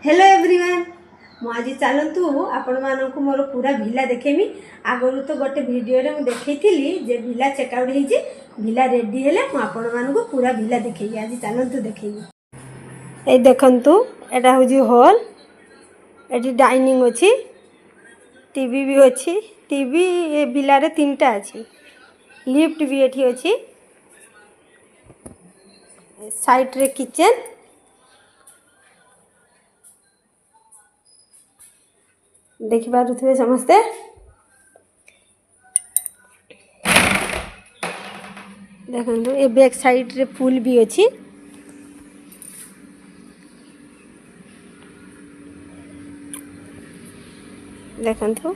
Hello everyone मुझे चलतु आपण मानक मोर पूरा भिला देखेमी। आगु तो गोटे वीडियो रे मु देखैथिली जे भिला चेकआउट होईची, भिला रेडी हेले मु आपण मानक पूरा भिला देखैबी। आज चलतु देखैबी। ए देखंतु एटा होजी हॉल, एटी डाइनिंग अछि, टीवी भी अछि। टीवी ए भिला रे तीनटा अछि, लिफ्ट भी एठी अछि, साइड रे किचन, देखि पारुथिबे समस्ते। देखंतु ए बैक साइड रे फूल भी अछि। देखंतु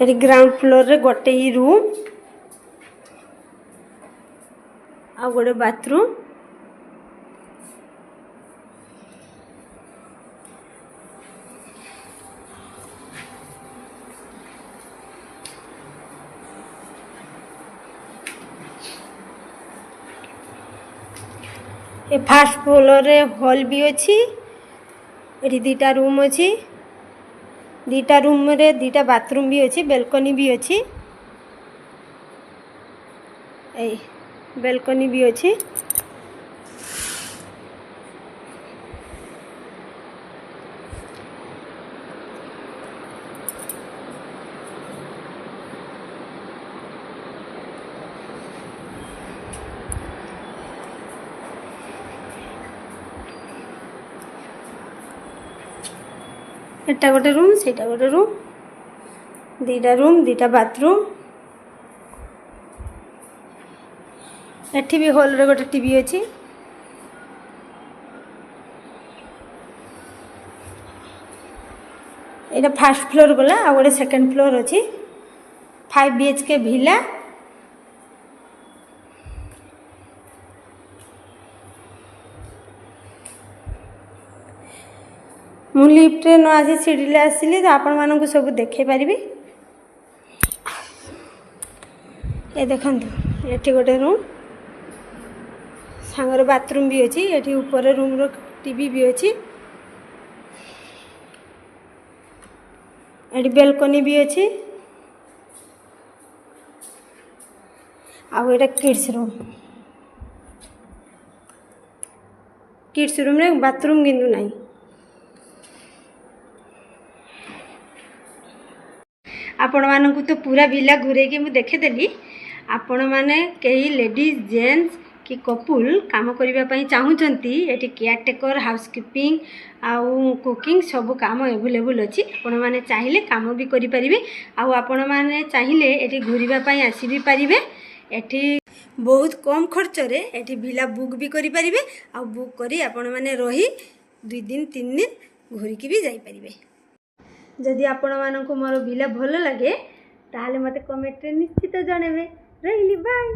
एटी ग्राउंड फ्लोर रे गोटे ही रूम आ गोटे बाथरूम। ए फर्स्ट फ्लोर रे हॉल भी अछि। एटी दीटा रूम अछि, दीटा रूम रे दीटा बाथरूम भी अछि, बेलकनी भी अछि। ए बेलकनी भी अछि। एटा गोटे रूम, सेटा गोटे रूम, दीटा रूम, दीटा बाथरूम। एठी भी हॉल रे गोटे टीवी अछि। एटा फर्स्ट फ्लोर गला आ गोटे सेकंड फ्लोर अछि। 5 BHK भिला। मु लिफ्ट रे न आसी सीढ़ी ले आसिली तो आपण मानक सब देखे पारिबी। ए देखंतु एठी गोटे रूम, सांगर बाथरूम भी अछि। एठी ऊपर रूम रो टीवी भी अछि। एठी बेलकनी भी अछि। आ एटा किड्स रूम, किड्स रूम रे बाथरूम किंतु नाही। आपण मानकु तो पूरा भिला घुरे के मु देखे देली। आपण माने केही लेडीज जेंट्स कि कपुल काम करिबा पई चाहुचंती, एठी केयर टेकर, हाउसकीपिंग आउ कुकिंग सब काम अवेलेबल अछि। आपण माने चाहिले काम भी करि परिबे। आउ आपण माने चाहिले एठी घुरिबा पई आसी भी परिबे। एठी बहुत कम खर्च रे एठी भिला बुक भी करि परिबे। आउ बुक करी आपण माने रही 2 दिन 3 दिन घुरी की भी जाई परिबे। जदि आपण मानकु मोर भिला भलो लागे ताहाले मते कमेंट रे निश्चित जणेबे। रहिली बाय।